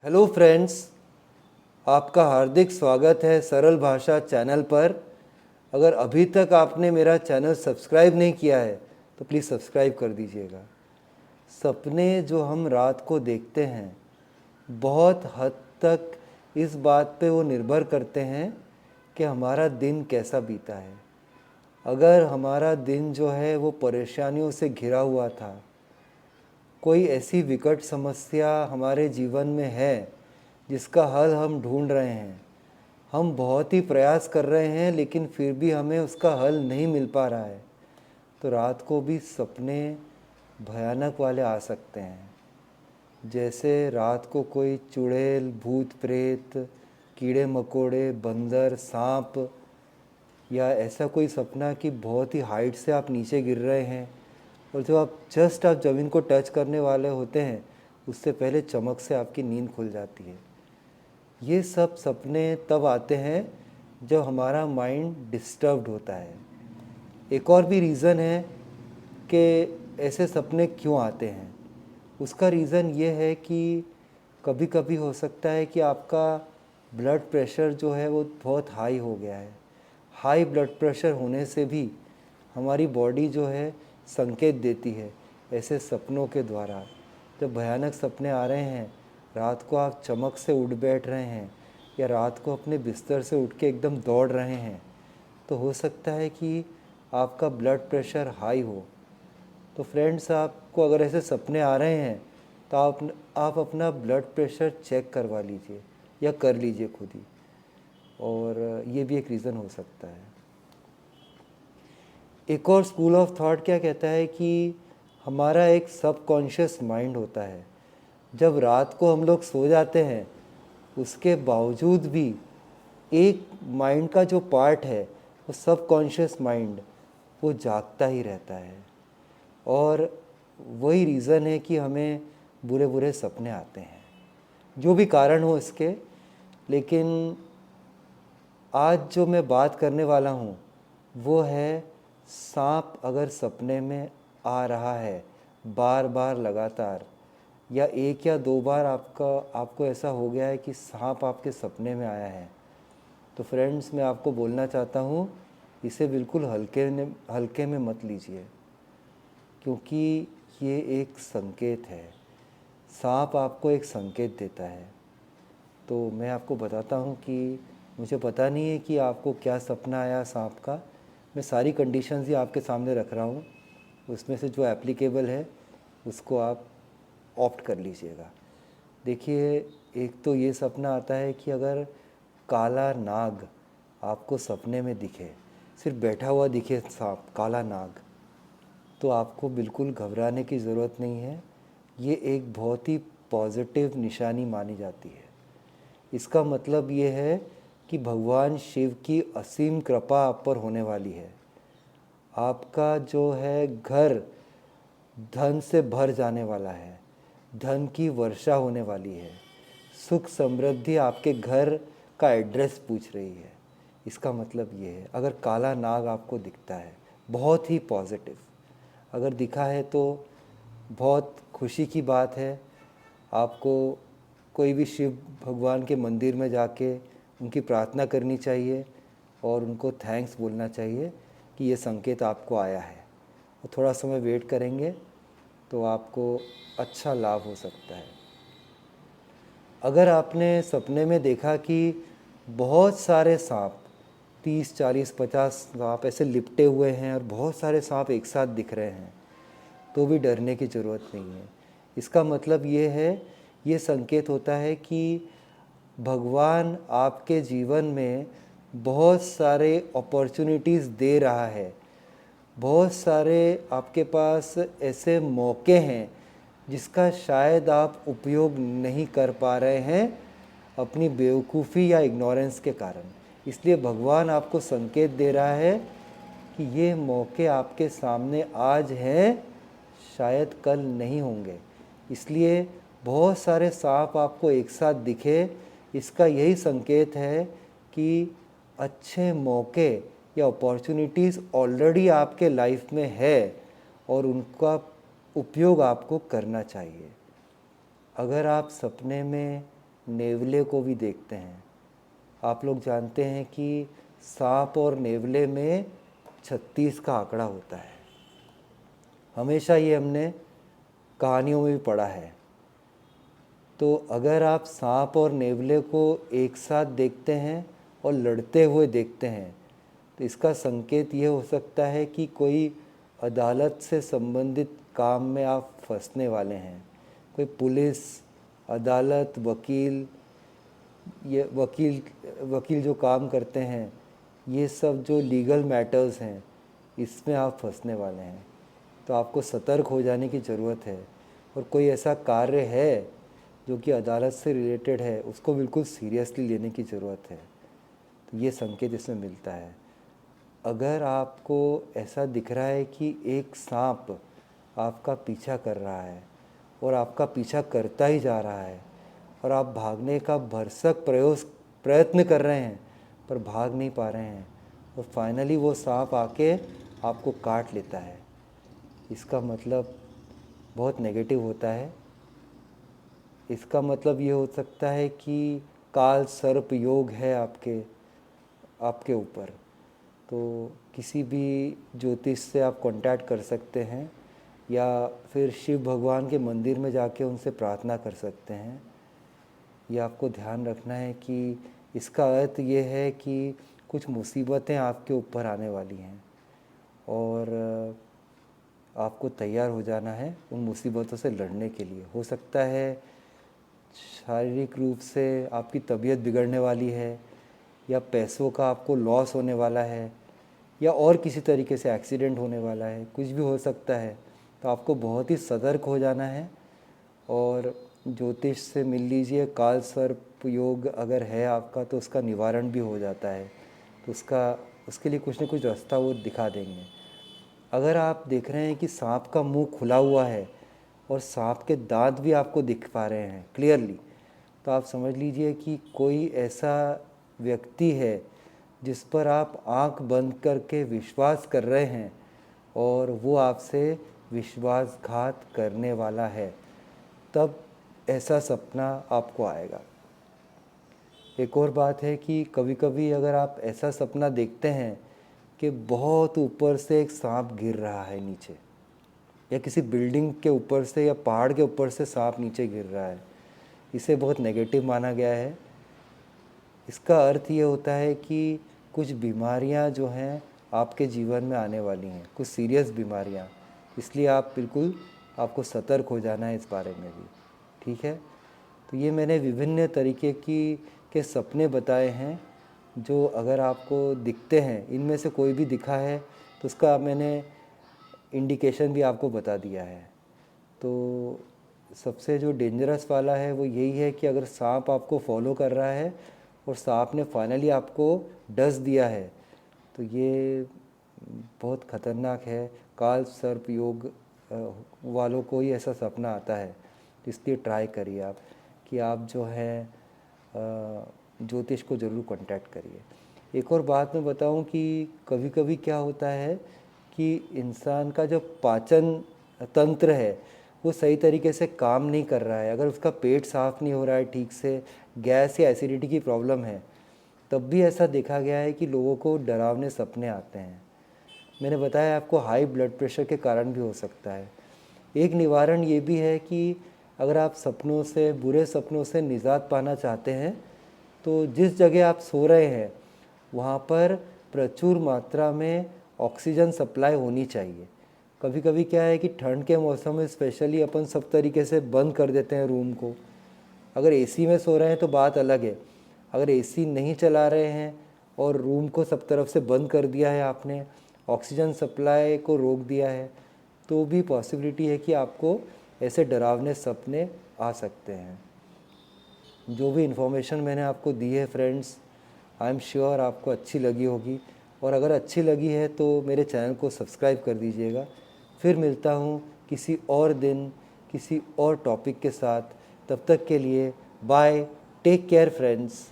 Hello friends, आपका हार्दिक स्वागत है सरल भाषा चैनल पर। अगर अभी तक आपने मेरा चैनल सब्सक्राइब नहीं किया है तो प्लीज़ सब्सक्राइब कर दीजिएगा। सपने जो हम रात को देखते हैं बहुत हद तक इस बात पे वो निर्भर करते हैं कि हमारा दिन कैसा बीता है। अगर हमारा दिन जो है वो परेशानियों से घिरा हुआ था, कोई ऐसी विकट समस्या हमारे जीवन में है जिसका हल हम ढूंढ रहे हैं, हम बहुत ही प्रयास कर रहे हैं लेकिन फिर भी हमें उसका हल नहीं मिल पा रहा है, तो रात को भी सपने भयानक वाले आ सकते हैं। जैसे रात को कोई चुड़ैल, भूत प्रेत, कीड़े मकोड़े, बंदर, सांप, या ऐसा कोई सपना कि बहुत ही हाइट से आप नीचे गिर रहे हैं और जब आप ज़मीन को टच करने वाले होते हैं उससे पहले चमक से आपकी नींद खुल जाती है। ये सब सपने तब आते हैं जब हमारा माइंड डिस्टर्ब्ड होता है। एक और भी रीज़न है कि ऐसे सपने क्यों आते हैं। उसका रीज़न ये है कि कभी कभी हो सकता है कि आपका ब्लड प्रेशर जो है वो बहुत हाई हो गया है। हाई ब्लड प्रेशर होने से भी हमारी बॉडी जो है संकेत देती है ऐसे सपनों के द्वारा। जब भयानक सपने आ रहे हैं, रात को आप चमक से उठ बैठ रहे हैं या रात को अपने बिस्तर से उठ के एकदम दौड़ रहे हैं, तो हो सकता है कि आपका ब्लड प्रेशर हाई हो। तो फ्रेंड्स, आपको अगर ऐसे सपने आ रहे हैं तो आप अपना ब्लड प्रेशर चेक करवा लीजिए या कर लीजिए खुद ही, और ये भी एक रीज़न हो सकता है। एक और स्कूल ऑफ थॉट क्या कहता है कि हमारा एक सबकॉन्शियस माइंड होता है। जब रात को हम लोग सो जाते हैं उसके बावजूद भी एक माइंड का जो पार्ट है, वो सबकॉन्शियस माइंड, वो जागता ही रहता है। और वही रीज़न है कि हमें बुरे बुरे सपने आते हैं, जो भी कारण हो इसके। लेकिन आज जो मैं बात करने वाला हूँ वो है, सांप अगर सपने में आ रहा है बार बार लगातार, या एक या दो बार आपको ऐसा हो गया है कि सांप आपके सपने में आया है, तो फ्रेंड्स, मैं आपको बोलना चाहता हूँ, इसे बिल्कुल हल्के में मत लीजिए, क्योंकि ये एक संकेत है। सांप आपको एक संकेत देता है। तो मैं आपको बताता हूँ कि मुझे पता नहीं है कि आपको क्या सपना आया सांप का। मैं सारी कंडीशंस ही आपके सामने रख रहा हूँ, उसमें से जो एप्लीकेबल है उसको आप ऑप्ट कर लीजिएगा। देखिए, एक तो ये सपना आता है कि अगर काला नाग आपको सपने में दिखे, सिर्फ बैठा हुआ दिखे सांप, काला नाग, तो आपको बिल्कुल घबराने की ज़रूरत नहीं है। ये एक बहुत ही पॉजिटिव निशानी मानी जाती है। इसका मतलब ये है कि भगवान शिव की असीम कृपा आप पर होने वाली है। आपका जो है घर धन से भर जाने वाला है, धन की वर्षा होने वाली है, सुख समृद्धि आपके घर का एड्रेस पूछ रही है। इसका मतलब ये है, अगर काला नाग आपको दिखता है, बहुत ही पॉजिटिव अगर दिखा है तो बहुत खुशी की बात है। आपको कोई भी शिव भगवान के मंदिर में जाके उनकी प्रार्थना करनी चाहिए और उनको थैंक्स बोलना चाहिए कि ये संकेत आपको आया है, और थोड़ा समय वेट करेंगे तो आपको अच्छा लाभ हो सकता है। अगर आपने सपने में देखा कि बहुत सारे सांप, 30, 40, 50 सांप ऐसे लिपटे हुए हैं और बहुत सारे सांप एक साथ दिख रहे हैं, तो भी डरने की ज़रूरत नहीं है। इसका मतलब ये है, ये संकेत होता है कि भगवान आपके जीवन में बहुत सारे अपॉर्चुनिटीज़ दे रहा है। बहुत सारे आपके पास ऐसे मौके हैं जिसका शायद आप उपयोग नहीं कर पा रहे हैं अपनी बेवकूफ़ी या इग्नोरेंस के कारण। इसलिए भगवान आपको संकेत दे रहा है कि ये मौके आपके सामने आज हैं, शायद कल नहीं होंगे। इसलिए बहुत सारे सांप आपको एक साथ दिखे, इसका यही संकेत है कि अच्छे मौके या अपॉर्चुनिटीज़ ऑलरेडी आपके लाइफ में है और उनका उपयोग आपको करना चाहिए। अगर आप सपने में नेवले को भी देखते हैं। आप लोग जानते हैं कि सांप और नेवले में 36 का आंकड़ा होता है। हमेशा ये हमने कहानियों में भी पढ़ा है। तो अगर आप सांप और नेवले को एक साथ देखते हैं और लड़ते हुए देखते हैं तो इसका संकेत ये हो सकता है कि कोई अदालत से संबंधित काम में आप फंसने वाले हैं। कोई पुलिस, अदालत, वकील, ये वकील जो काम करते हैं, ये सब जो लीगल मैटर्स हैं, इसमें आप फंसने वाले हैं। तो आपको सतर्क हो जाने की ज़रूरत है। और कोई ऐसा कार्य है जो कि अदालत से रिलेटेड है, उसको बिल्कुल सीरियसली लेने की ज़रूरत है। तो ये संकेत इसमें मिलता है। अगर आपको ऐसा दिख रहा है कि एक सांप आपका पीछा कर रहा है और आपका पीछा करता ही जा रहा है और आप भागने का भरसक प्रयत्न कर रहे हैं पर भाग नहीं पा रहे हैं और फाइनली वो सांप आके आपको काट लेता है, इसका मतलब बहुत नेगेटिव होता है। इसका मतलब ये हो सकता है कि काल सर्प योग है आपके ऊपर। तो किसी भी ज्योतिष से आप कांटेक्ट कर सकते हैं या फिर शिव भगवान के मंदिर में जाके उनसे प्रार्थना कर सकते हैं। ये आपको ध्यान रखना है कि इसका अर्थ ये है कि कुछ मुसीबतें आपके ऊपर आने वाली हैं और आपको तैयार हो जाना है उन मुसीबतों से लड़ने के लिए। हो सकता है शारीरिक रूप से आपकी तबीयत बिगड़ने वाली है या पैसों का आपको लॉस होने वाला है या और किसी तरीके से एक्सीडेंट होने वाला है, कुछ भी हो सकता है। तो आपको बहुत ही सतर्क हो जाना है और ज्योतिष से मिल लीजिए। काल सर्प योग अगर है आपका तो उसका निवारण भी हो जाता है। तो उसके लिए कुछ न कुछ रास्ता वो दिखा देंगे। अगर आप देख रहे हैं कि सांप का मुंह खुला हुआ है और सांप के दांत भी आपको दिख पा रहे हैं क्लियरली, तो आप समझ लीजिए कि कोई ऐसा व्यक्ति है जिस पर आप आंख बंद करके विश्वास कर रहे हैं और वो आपसे विश्वासघात करने वाला है, तब ऐसा सपना आपको आएगा। एक और बात है कि कभी कभी अगर आप ऐसा सपना देखते हैं कि बहुत ऊपर से एक सांप गिर रहा है नीचे, या किसी बिल्डिंग के ऊपर से या पहाड़ के ऊपर से सांप नीचे गिर रहा है, इसे बहुत नेगेटिव माना गया है। इसका अर्थ ये होता है कि कुछ बीमारियां जो हैं आपके जीवन में आने वाली हैं, कुछ सीरियस बीमारियां। इसलिए आपको सतर्क हो जाना है इस बारे में भी, ठीक है। तो ये मैंने विभिन्न तरीके के सपने बताए हैं जो अगर आपको दिखते हैं, इनमें से कोई भी दिखा है तो उसका मैंने इंडिकेशन भी आपको बता दिया है। तो सबसे जो डेंजरस वाला है वो यही है कि अगर सांप आपको फॉलो कर रहा है और सांप ने फाइनली आपको डस दिया है तो ये बहुत ख़तरनाक है। काल सर्प योग वालों को ही ऐसा सपना आता है। इसलिए ट्राई करिए आप कि आप जो है ज्योतिष को ज़रूर कांटेक्ट करिए। एक और बात मैं बताऊं कि कभी कभी क्या होता है कि इंसान का जो पाचन तंत्र है वो सही तरीके से काम नहीं कर रहा है। अगर उसका पेट साफ़ नहीं हो रहा है ठीक से, गैस या एसिडिटी की प्रॉब्लम है, तब भी ऐसा देखा गया है कि लोगों को डरावने सपने आते हैं। मैंने बताया आपको हाई ब्लड प्रेशर के कारण भी हो सकता है। एक निवारण ये भी है कि अगर आप बुरे सपनों से निजात पाना चाहते हैं तो जिस जगह आप सो रहे हैं वहाँ पर प्रचुर मात्रा में ऑक्सीजन सप्लाई होनी चाहिए। कभी कभी क्या है कि ठंड के मौसम में स्पेशली अपन सब तरीके से बंद कर देते हैं रूम को। अगर एसी में सो रहे हैं तो बात अलग है। अगर एसी नहीं चला रहे हैं और रूम को सब तरफ से बंद कर दिया है आपने, ऑक्सीजन सप्लाई को रोक दिया है, तो भी पॉसिबिलिटी है कि आपको ऐसे डरावने सपने आ सकते हैं। जो भी इन्फॉर्मेशन मैंने आपको दी है फ्रेंड्स, आई एम श्योर आपको अच्छी लगी होगी। और अगर अच्छी लगी है तो मेरे चैनल को सब्सक्राइब कर दीजिएगा। फिर मिलता हूँ किसी और दिन किसी और टॉपिक के साथ। तब तक के लिए बाय, टेक केयर फ्रेंड्स।